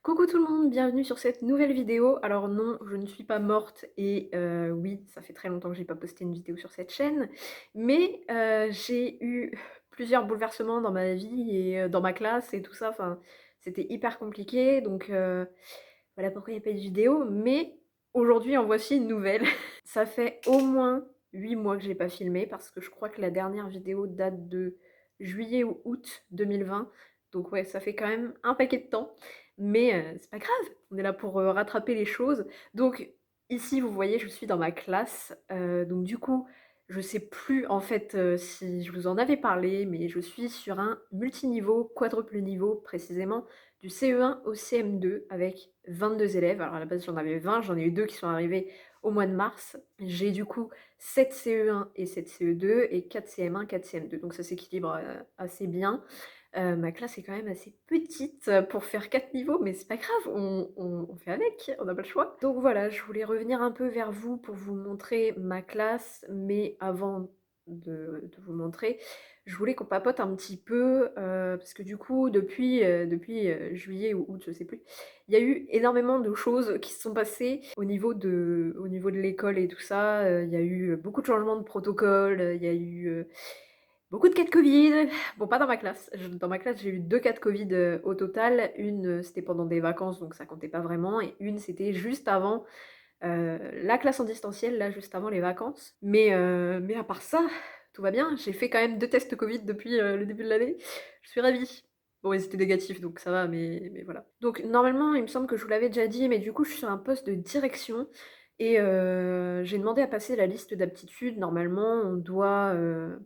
Coucou tout le monde, bienvenue sur cette nouvelle vidéo. Alors non, je ne suis pas morte et oui, ça fait très longtemps que j'ai pas posté une vidéo sur cette chaîne, mais j'ai eu plusieurs bouleversements dans ma vie et dans ma classe et tout ça, enfin, c'était hyper compliqué donc voilà pourquoi il y a pas eu de vidéo, mais aujourd'hui en voici une nouvelle. Ça fait au moins 8 mois que j'ai pas filmé parce que je crois que la dernière vidéo date de juillet ou août 2020, donc ouais, ça fait quand même un paquet de temps. Mais c'est pas grave, on est là pour, rattraper les choses. Donc ici, vous voyez, je suis dans ma classe, donc du coup, je sais plus en fait, si je vous en avais parlé, mais je suis sur un multiniveau, quadruple niveau précisément, du CE1 au CM2 avec 22 élèves. Alors à la base, j'en avais 20, j'en ai eu 2 qui sont arrivés au mois de mars. J'ai du coup 7 CE1 et 7 CE2 et 4 CM1, 4 CM2, donc ça s'équilibre, assez bien. Ma classe est quand même assez petite pour faire 4 niveaux, mais c'est pas grave, on fait avec, on n'a pas le choix. Donc voilà, je voulais revenir un peu vers vous pour vous montrer ma classe, mais avant de vous montrer, je voulais qu'on papote un petit peu, parce que du coup, depuis juillet ou août, je sais plus, il y a eu énormément de choses qui se sont passées au niveau de l'école et tout ça. Il y a eu beaucoup de changements de protocole, il y a eu, beaucoup de cas de Covid. Bon, pas dans ma classe. Dans ma classe, j'ai eu 2 cas de Covid, au total. Une, c'était pendant des vacances, donc ça comptait pas vraiment, et une, c'était juste avant, la classe en distanciel, là, juste avant les vacances. Mais à part ça, tout va bien. J'ai fait quand même 2 tests Covid depuis, le début de l'année. Je suis ravie. Bon, ils étaient négatifs, donc ça va, mais voilà. Donc normalement, il me semble que je vous l'avais déjà dit, mais du coup, je suis sur un poste de direction et j'ai demandé à passer la liste d'aptitudes. Normalement, on doit,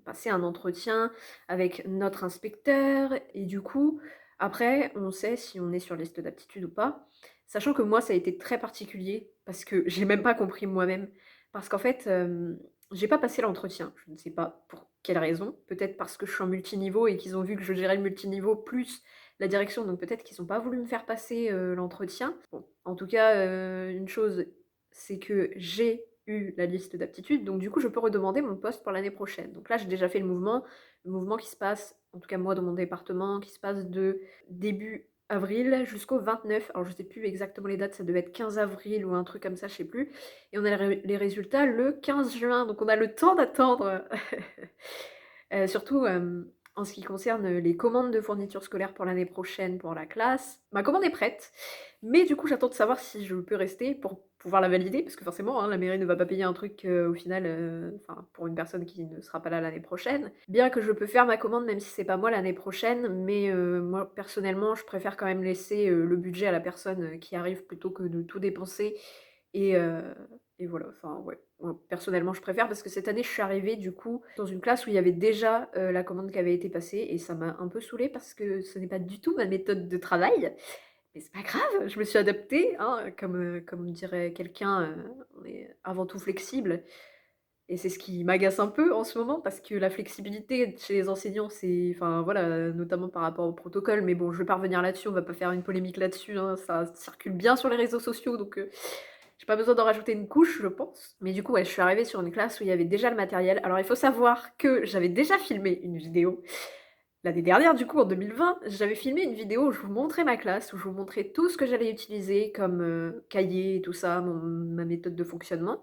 passer un entretien avec notre inspecteur et du coup, après, on sait si on est sur liste d'aptitudes ou pas. Sachant que moi, ça a été très particulier parce que j'ai même pas compris moi-même. Parce qu'en fait, j'ai pas passé l'entretien. Je ne sais pas pour quelle raison. Peut-être parce que je suis en multiniveau et qu'ils ont vu que je gérais le multiniveau plus la direction, donc peut-être qu'ils ont pas voulu me faire passer, l'entretien. Bon, en tout cas, une chose, c'est que j'ai eu la liste d'aptitudes, donc du coup, je peux redemander mon poste pour l'année prochaine. Donc là, j'ai déjà fait le mouvement qui se passe, en tout cas moi dans mon département, qui se passe de début avril jusqu'au 29. Alors je sais plus exactement les dates, ça devait être 15 avril ou un truc comme ça, je sais plus. Et on a les résultats le 15 juin, donc on a le temps d'attendre. Surtout en ce qui concerne les commandes de fournitures scolaires pour l'année prochaine pour la classe. Ma commande est prête, mais du coup j'attends de savoir si je peux rester pour pouvoir la valider, parce que forcément hein, la mairie ne va pas payer un truc au final, enfin pour une personne qui ne sera pas là l'année prochaine. Bien que je peux faire ma commande même si c'est pas moi l'année prochaine, mais moi personnellement je préfère quand même laisser le budget à la personne qui arrive plutôt que de tout dépenser et heu et voilà, enfin ouais. Ouais, personnellement, je préfère parce que cette année, je suis arrivée du coup dans une classe où il y avait déjà, la commande qui avait été passée et ça m'a un peu saoulée parce que ce n'est pas du tout ma méthode de travail. Mais c'est pas grave, je me suis adaptée, hein, comme dirait quelqu'un, on est avant tout flexible et c'est ce qui m'agace un peu en ce moment parce que la flexibilité chez les enseignants, c'est enfin voilà, notamment par rapport au protocole, mais bon, je vais pas revenir là-dessus, on va pas faire une polémique là-dessus, hein, ça circule bien sur les réseaux sociaux donc j'ai pas besoin d'en rajouter une couche, je pense. Mais du coup, ouais, je suis arrivée sur une classe où il y avait déjà le matériel. Alors il faut savoir que j'avais déjà filmé une vidéo l'année dernière, du coup en 2020, j'avais filmé une vidéo où je vous montrais ma classe, où je vous montrais tout ce que j'allais utiliser comme, cahier et tout ça, ma méthode de fonctionnement.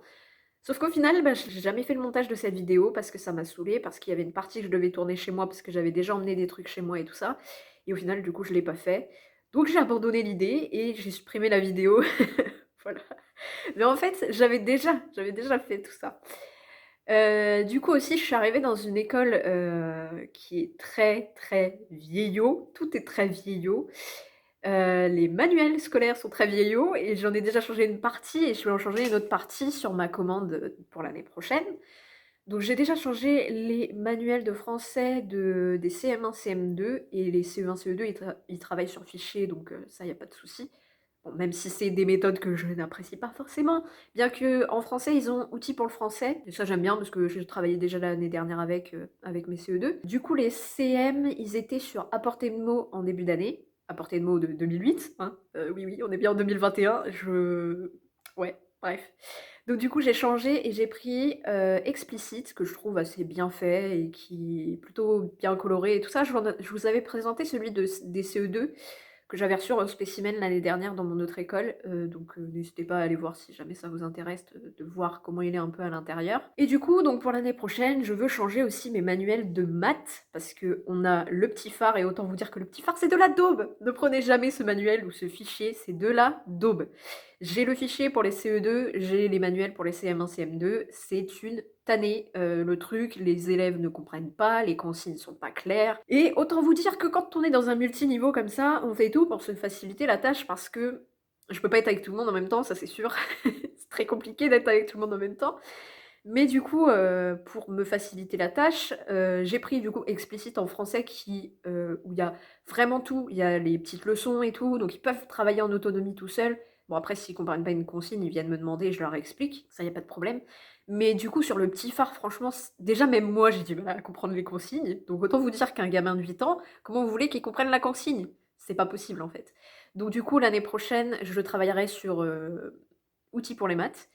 Sauf qu'au final, bah, j'ai jamais fait le montage de cette vidéo parce que ça m'a saoulée, parce qu'il y avait une partie que je devais tourner chez moi, parce que j'avais déjà emmené des trucs chez moi et tout ça. Et au final, du coup, je l'ai pas fait. Donc j'ai abandonné l'idée et j'ai supprimé la vidéo. Voilà. Mais en fait, j'avais déjà fait tout ça. Du coup aussi, je suis arrivée dans une école, qui est très, très vieillot. Tout est très vieillot. Les manuels scolaires sont très vieillots et j'en ai déjà changé une partie et je vais en changer une autre partie sur ma commande, pour l'année prochaine. Donc j'ai déjà changé les manuels de français des CM1, CM2 et les CE1, CE2, ils travaillent sur fichier donc ça, il y a pas de souci. Bon, même si c'est des méthodes que je n'apprécie pas forcément, bien qu'en français, ils ont outils pour le français et ça j'aime bien parce que j'ai travaillé déjà l'année dernière avec mes CE2. Du coup, les CM, ils étaient sur à portée de mots en début d'année, à portée de mots de 2008, hein, oui, oui, on est bien en 2021, ouais, bref. Donc du coup, j'ai changé et j'ai pris, Explicit, que je trouve assez bien fait et qui est plutôt bien coloré et tout ça. Je vous avais présenté celui des CE2 que j'avais reçu en spécimen l'année dernière dans mon autre école, donc n'hésitez pas à aller voir si jamais ça vous intéresse de voir comment il est un peu à l'intérieur. Et du coup, donc pour l'année prochaine, je veux changer aussi mes manuels de maths, parce qu'on a le petit phare, et autant vous dire que le petit phare, c'est de la daube! Ne prenez jamais ce manuel ou ce fichier, c'est de la daube. J'ai le fichier pour les CE2, j'ai les manuels pour les CM1, CM2, c'est une tannée, le truc, les élèves ne comprennent pas, les consignes sont pas claires et autant vous dire que quand on est dans un multiniveau comme ça, on fait tout pour se faciliter la tâche parce que je peux pas être avec tout le monde en même temps, ça c'est sûr. C'est très compliqué d'être avec tout le monde en même temps. Mais du coup, pour me faciliter la tâche, j'ai pris du coup explicite en français où il y a vraiment tout. Il y a les petites leçons et tout, donc ils peuvent travailler en autonomie tout seuls. Bon après s'ils comprennent pas une consigne, ils viennent me demander, je leur explique, ça y a pas de problème. Mais du coup sur le petit phare franchement déjà même moi j'ai du mal à comprendre les consignes, donc autant vous dire qu'un gamin de 8 ans, comment vous voulez qu'il comprenne la consigne? C'est pas possible en fait. Donc du coup l'année prochaine, je travaillerai sur, outils pour les maths.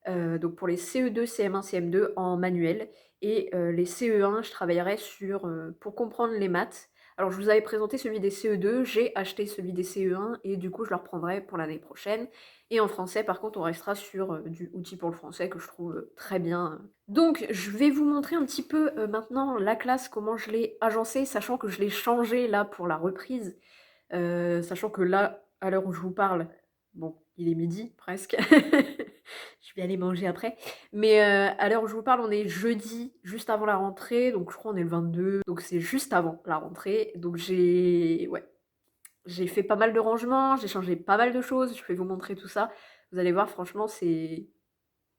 Donc pour les CE2, CM1, CM2 en manuel et les CE1, je travaillerai sur, pour comprendre les maths. Alors je vous avais présenté celui des CE2, j'ai acheté celui des CE1 et du coup je le reprendrai pour l'année prochaine. Et en français par contre on restera sur, du outil pour le français que je trouve, très bien. Donc je vais vous montrer un petit peu, maintenant la classe, comment je l'ai agencée, sachant que je l'ai changée là pour la reprise. Sachant que là, à l'heure où je vous parle, bon, il est midi presque. Je vais aller manger après. Mais à l'heure où je vous parle, on est jeudi, juste avant la rentrée, donc je crois on est le 22, donc c'est juste avant la rentrée. Donc j'ai fait pas mal de rangements, j'ai changé pas mal de choses, je vais vous montrer tout ça. Vous allez voir, franchement,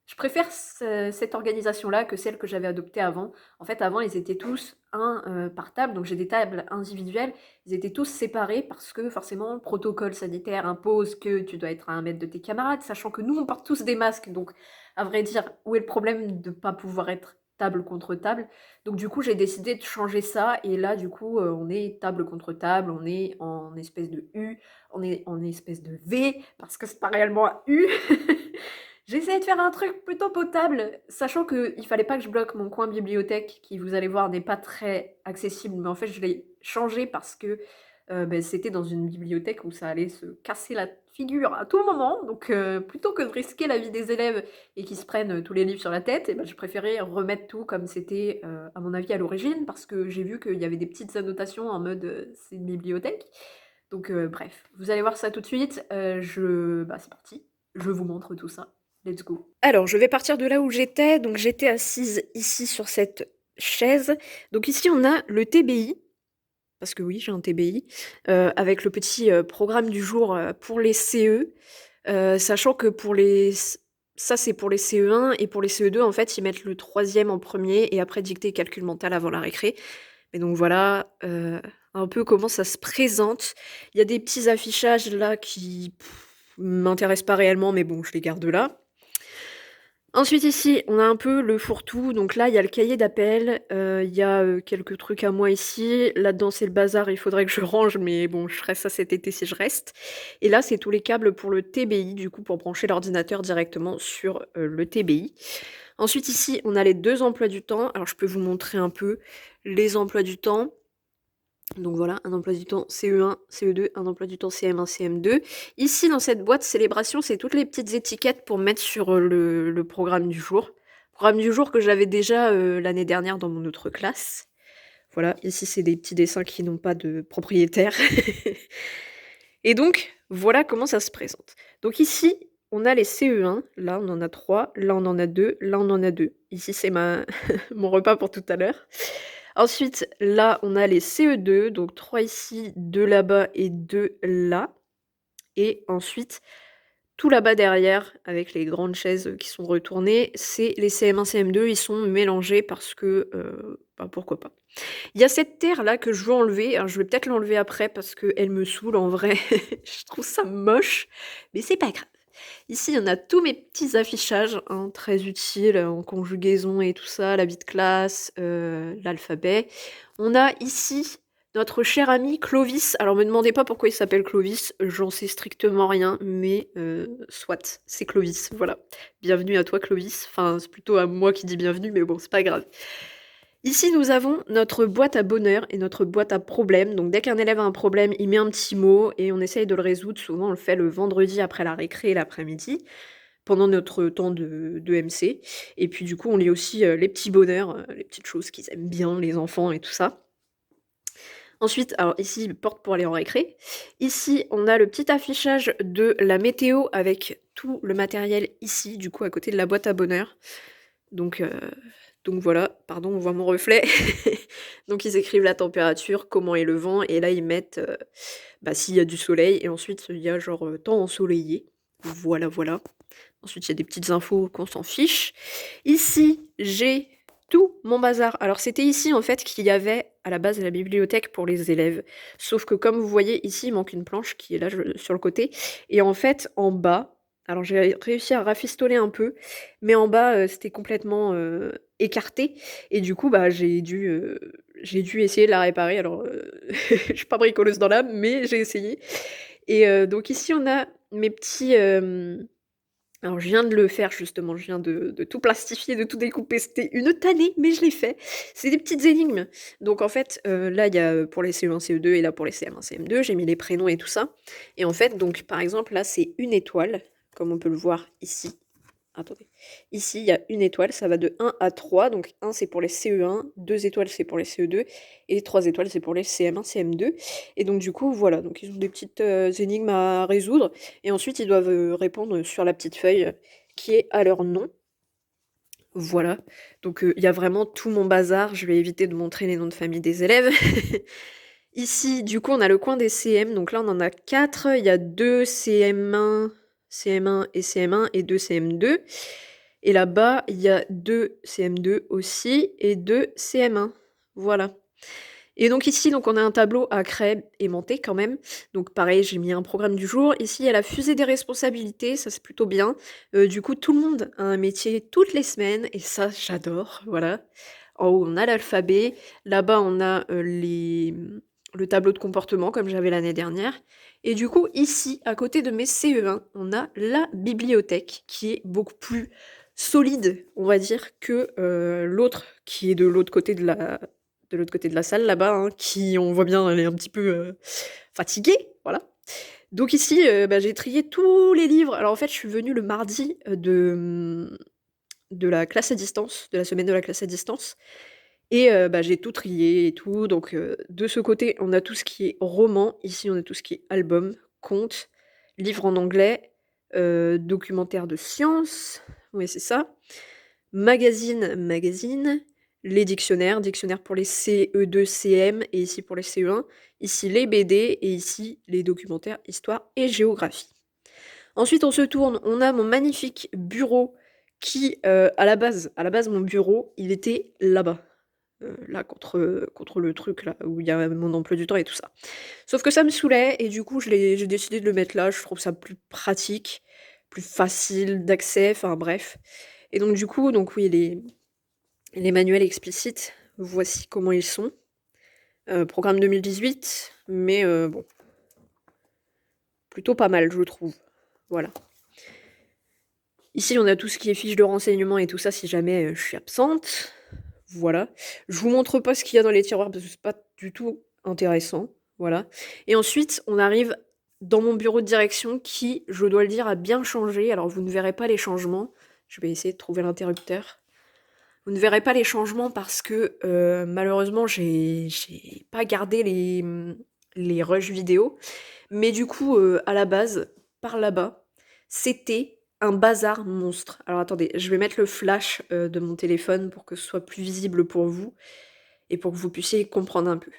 je préfère cette organisation-là que celle que j'avais adoptée avant. En fait, avant, ils étaient tous un par table, donc j'ai des tables individuelles. Ils étaient tous séparés parce que forcément, le protocole sanitaire impose que tu dois être à 1 mètre de tes camarades, sachant que nous, on porte tous des masques. Donc, à vrai dire, où est le problème de ne pas pouvoir être table contre table? Donc, du coup, j'ai décidé de changer ça. Et là, du coup, on est table contre table, on est en espèce de U, on est en espèce de V, parce que c'est pas réellement un U. J'ai essayé de faire un truc plutôt potable, sachant qu'il fallait pas que je bloque mon coin bibliothèque, qui, vous allez voir, n'est pas très accessible. Mais en fait, je l'ai changé parce que c'était dans une bibliothèque où ça allait se casser la figure à tout moment. Donc, plutôt que de risquer la vie des élèves et qu'ils se prennent tous les livres sur la tête, je préférais remettre tout comme c'était, à mon avis, à l'origine, parce que j'ai vu qu'il y avait des petites annotations en mode c'est une bibliothèque. Donc, bref, vous allez voir ça tout de suite. C'est parti, je vous montre tout ça. Let's go. Alors, je vais partir de là où j'étais. Donc, j'étais assise ici sur cette chaise. Donc, ici, on a le TBI. Parce que oui, j'ai un TBI. Avec le petit programme du jour pour les CE. Sachant que ça, c'est pour les CE1. Et pour les CE2, en fait, ils mettent le 3e en premier. Et après, dictée et calcul mental avant la récré. Mais donc, voilà un peu comment ça se présente. Il y a des petits affichages là qui m'intéressent pas réellement. Mais bon, je les garde là. Ensuite ici, on a un peu le fourre-tout, donc là il y a le cahier d'appel, il y a, quelques trucs à moi ici. Là-dedans c'est le bazar, il faudrait que je range, mais bon je ferai ça cet été si je reste. Et là c'est tous les câbles pour le TBI, du coup pour brancher l'ordinateur directement sur, le TBI. Ensuite ici, on a les 2 emplois du temps. Alors je peux vous montrer un peu les emplois du temps. Donc voilà, un emploi du temps CE1, CE2, un emploi du temps CM1, CM2. Ici, dans cette boîte célébration, c'est toutes les petites étiquettes pour mettre sur le programme du jour. Programme du jour que j'avais déjà l'année dernière dans mon autre classe. Voilà, ici, c'est des petits dessins qui n'ont pas de propriétaire. Et donc, voilà comment ça se présente. Donc ici, on a les CE1. Là, on en a 3. Là, on en a 2. Là, on en a 2. Ici, c'est mon repas pour tout à l'heure. Ensuite, là, on a les CE2, donc 3 ici, 2 là-bas et 2 là. Et ensuite, tout là-bas derrière, avec les grandes chaises qui sont retournées, c'est les CM1, CM2, ils sont mélangés parce que, pourquoi pas. Il y a cette terre-là que je veux enlever, alors je vais peut-être l'enlever après parce qu'elle me saoule en vrai, je trouve ça moche, mais c'est pas grave. Ici, il y en a tous mes petits affichages, hein, très utiles en conjugaison et tout ça, la vie de classe, l'alphabet. On a ici notre cher ami Clovis. Alors, me demandez pas pourquoi il s'appelle Clovis, j'en sais strictement rien, mais soit, c'est Clovis, voilà. Bienvenue à toi, Clovis. Enfin, c'est plutôt à moi qui dis bienvenue, mais bon, c'est pas grave. Ici, nous avons notre boîte à bonheur et notre boîte à problèmes. Donc dès qu'un élève a un problème, il met un petit mot et on essaye de le résoudre. Souvent, on le fait le vendredi après la récré l'après-midi, pendant notre temps de MC. Et puis du coup, on lit aussi, les petits bonheurs, les petites choses qu'ils aiment bien, les enfants et tout ça. Ensuite, alors ici, porte pour aller en récré. Ici, on a le petit affichage de la météo avec tout le matériel ici, du coup, à côté de la boîte à bonheur. Donc, heu, donc voilà, pardon, on voit mon reflet. Donc ils écrivent la température, comment est le vent et là ils mettent, s'il y a du soleil et ensuite il y a genre, temps ensoleillé. Voilà, voilà. Ensuite, il y a des petites infos qu'on s'en fiche. Ici, j'ai tout mon bazar. Alors, c'était ici, en fait, qu'il y avait à la base la bibliothèque pour les élèves. Sauf que, comme vous voyez, ici, il manque une planche qui est là sur le côté. Et en fait, en bas, alors j'ai réussi à rafistoler un peu, mais en bas, c'était complètement écarté. Et du coup, bah, j'ai dû essayer de la réparer. Alors, je suis pas bricoleuse dans l'âme, mais j'ai essayé. Et donc ici, on a mes petits... alors je viens de le faire justement, je viens de tout plastifier, de tout découper. C'était une tannée, mais je l'ai fait. C'est des petites énigmes. Donc en fait, là, il y a, pour les CE1, CE2 et là pour les CM1, CM2, j'ai mis les prénoms et tout ça. Et en fait, donc par exemple, là, c'est une étoile, comme on peut le voir ici. Attendez. Ici, il y a une étoile, ça va de 1 à 3. Donc 1, c'est pour les CE1, 2 étoiles, c'est pour les CE2, et 3 étoiles, c'est pour les CM1, CM2. Et donc du coup, voilà, donc ils ont des petites énigmes à résoudre. Et ensuite, ils doivent répondre sur la petite feuille qui est à leur nom. Voilà. Donc il y a vraiment tout mon bazar. Je vais éviter de montrer les noms de famille des élèves. Ici, du coup, on a le coin des CM. Donc là, on en a 4. Il y a 2 CM1, CM1 et CM1 et 2 CM2. Et là-bas, il y a 2 CM2 aussi et 2 CM1. Voilà. Et donc ici, donc on a un tableau à craie aimantée quand même. Donc pareil, j'ai mis un programme du jour. Ici, il y a la fusée des responsabilités, ça c'est plutôt bien. Du coup, tout le monde a un métier toutes les semaines et ça, j'adore. Voilà. En haut, on a l'alphabet. Là-bas, on a le tableau de comportement comme j'avais l'année dernière. Et du coup, ici, à côté de mes CE1, on a la bibliothèque qui est beaucoup plus solide, on va dire, que l'autre qui est de l'autre côté de la salle là-bas, hein, qui, on voit bien, elle est un petit peu fatiguée, voilà. Donc ici, j'ai trié tous les livres. Alors en fait, je suis venue le mardi de la classe à distance, de la semaine de la classe à distance, et j'ai tout trié et tout. Donc de ce côté, on a tout ce qui est roman. Ici, on a tout ce qui est album, conte, livre en anglais, documentaire de science, oui c'est ça, magazine, les dictionnaires pour les CE2, CM et ici pour les CE1, ici les BD et ici les documentaires histoire et géographie. Ensuite, on se tourne, on a mon magnifique bureau qui, à la base, mon bureau, il était là-bas, là contre le truc là, où il y a mon emploi du temps et tout ça. Sauf que ça me saoulait et du coup, j'ai décidé de le mettre là, je trouve ça plus pratique, plus facile d'accès, enfin bref. Et donc du coup, donc oui, les manuels explicites, voici comment ils sont. Programme 2018, mais bon, plutôt pas mal, je trouve. Voilà. Ici, on a tout ce qui est fiches de renseignements et tout ça si jamais je suis absente. Voilà. Je vous montre pas ce qu'il y a dans les tiroirs parce que c'est pas du tout intéressant. Voilà. Et ensuite, on arrive dans mon bureau de direction qui, je dois le dire, a bien changé. Alors, vous ne verrez pas les changements. Je vais essayer de trouver l'interrupteur. Vous ne verrez pas les changements parce que malheureusement, j'ai pas gardé les rushs vidéo. Mais du coup, à la base, par là-bas, c'était un bazar monstre. Alors attendez, je vais mettre le flash de mon téléphone pour que ce soit plus visible pour vous et pour que vous puissiez comprendre un peu.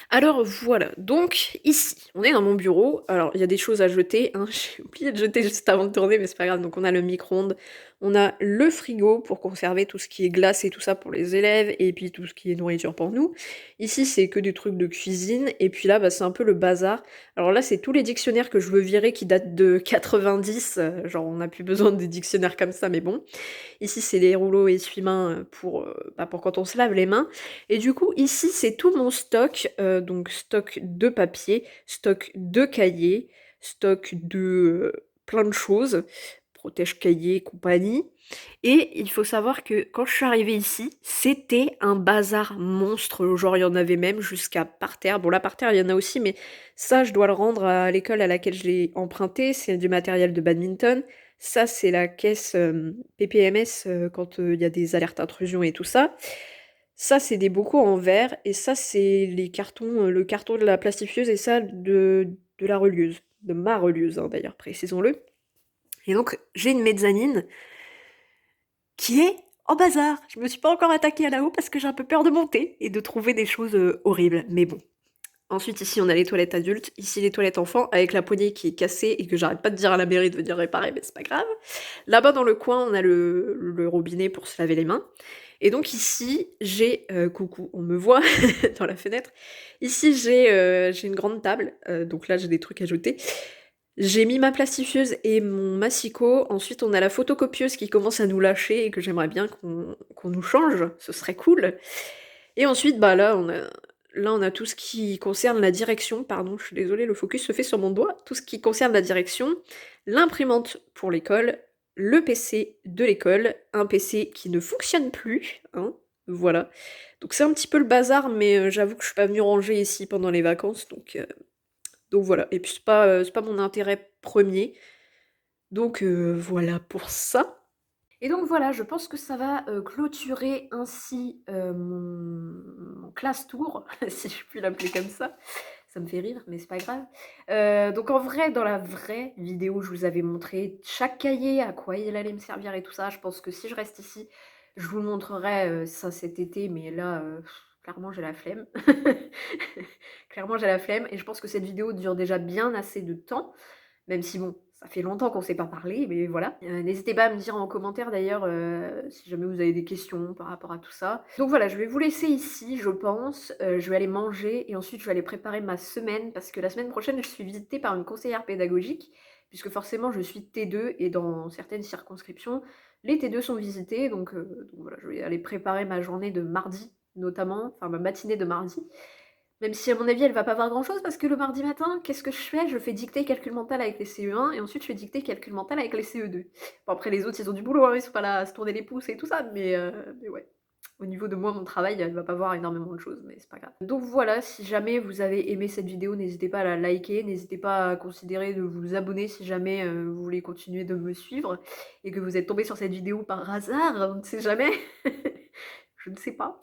Alors voilà, donc ici, on est dans mon bureau. Alors il y a des choses à jeter, hein. J'ai oublié de jeter juste avant de tourner, mais c'est pas grave. Donc on a le micro-ondes, on a le frigo pour conserver tout ce qui est glace et tout ça pour les élèves, et puis tout ce qui est nourriture pour nous. Ici, c'est que des trucs de cuisine, et puis là, c'est un peu le bazar. Alors là, c'est tous les dictionnaires que je veux virer qui datent de 90, genre on n'a plus besoin des dictionnaires comme ça, mais bon. Ici, c'est les rouleaux essuie-mains pour quand on se lave les mains. Et du coup, ici, c'est tout mon stock. Donc, stock de papier, stock de cahiers, stock de plein de choses. protège-cahiers et compagnie. Et il faut savoir que quand je suis arrivée ici, c'était un bazar monstre. Genre, il y en avait même jusqu'à par terre. Bon, là, par terre, il y en a aussi, mais ça, je dois le rendre à l'école à laquelle je l'ai emprunté. C'est du matériel de badminton. Ça, c'est la caisse PPMS quand il y a des alertes intrusion et tout ça. Ça, c'est des bocaux en verre. Et ça, c'est les cartons, le carton de la plastifieuse et ça de la relieuse. De ma relieuse, hein, d'ailleurs, précisons-le. Et donc, j'ai une mezzanine qui est en bazar. Je me suis pas encore attaquée à là-haut parce que j'ai un peu peur de monter et de trouver des choses horribles. Mais bon. Ensuite, ici, on a les toilettes adultes. Ici, les toilettes enfants avec la poignée qui est cassée et que j'arrête pas de dire à la mairie de venir réparer, mais c'est pas grave. Là-bas, dans le coin, on a le robinet pour se laver les mains. Et donc ici, j'ai... coucou, on me voit dans la fenêtre. Ici, j'ai une grande table. Donc là, j'ai des trucs à jeter. J'ai mis ma plastifieuse et mon massicot. Ensuite, on a la photocopieuse qui commence à nous lâcher et que j'aimerais bien qu'on nous change. Ce serait cool. Et ensuite, bah là, on a tout ce qui concerne la direction. Pardon, je suis désolée, le focus se fait sur mon doigt. Tout ce qui concerne la direction, l'imprimante pour l'école, le PC de l'école, un PC qui ne fonctionne plus, hein, voilà. Donc c'est un petit peu le bazar, mais j'avoue que je suis pas venue ranger ici pendant les vacances, donc voilà. Et puis c'est pas mon intérêt premier, donc voilà pour ça. Et donc voilà, je pense que ça va clôturer ainsi mon class tour, si je puis l'appeler comme ça. Ça me fait rire, mais c'est pas grave. Donc en vrai, dans la vraie vidéo, je vous avais montré chaque cahier, à quoi il allait me servir et tout ça. Je pense que si je reste ici, je vous le montrerai ça cet été, mais là, clairement, j'ai la flemme. Clairement, j'ai la flemme, et je pense que cette vidéo dure déjà bien assez de temps. Même si bon, ça fait longtemps qu'on ne s'est pas parlé, mais voilà. N'hésitez pas à me dire en commentaire d'ailleurs si jamais vous avez des questions par rapport à tout ça. Donc voilà, je vais vous laisser ici, je pense. Je vais aller manger et ensuite je vais aller préparer ma semaine parce que la semaine prochaine, je suis visitée par une conseillère pédagogique puisque forcément je suis T2 et dans certaines circonscriptions, les T2 sont visités. Donc voilà, je vais aller préparer ma journée de mardi notamment, enfin ma matinée de mardi. Même si à mon avis elle va pas voir grand chose parce que le mardi matin, qu'est-ce que je fais? Je fais dictée calcul mental avec les CE1 et ensuite je fais dictée calcul mental avec les CE2. Bon après les autres ils ont du boulot, hein, ils sont pas là à se tourner les pouces et tout ça, mais ouais. Au niveau de moi, mon travail, elle va pas voir énormément de choses, mais c'est pas grave. Donc voilà, si jamais vous avez aimé cette vidéo, n'hésitez pas à la liker, n'hésitez pas à considérer de vous abonner si jamais vous voulez continuer de me suivre et que vous êtes tombé sur cette vidéo par hasard, on ne sait jamais. Je ne sais pas.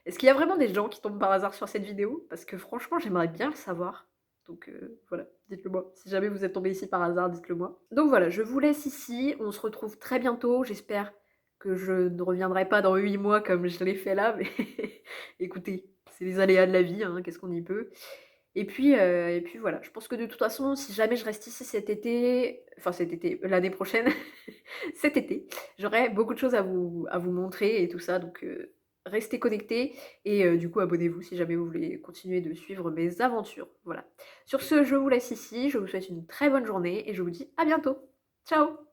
Est-ce qu'il y a vraiment des gens qui tombent par hasard sur cette vidéo? Parce que franchement, j'aimerais bien le savoir. Donc voilà, dites-le moi. Si jamais vous êtes tombé ici par hasard, dites-le moi. Donc voilà, je vous laisse ici. On se retrouve très bientôt. J'espère que je ne reviendrai pas dans 8 mois comme je l'ai fait là. Mais écoutez, c'est les aléas de la vie, hein, qu'est-ce qu'on y peut. Et puis voilà, je pense que de toute façon, si jamais je reste ici cet été, enfin cet été, l'année prochaine, cet été, j'aurai beaucoup de choses à vous montrer et tout ça. Donc restez connectés et du coup abonnez-vous si jamais vous voulez continuer de suivre mes aventures. Voilà. Sur ce, je vous laisse ici, je vous souhaite une très bonne journée et je vous dis à bientôt. Ciao!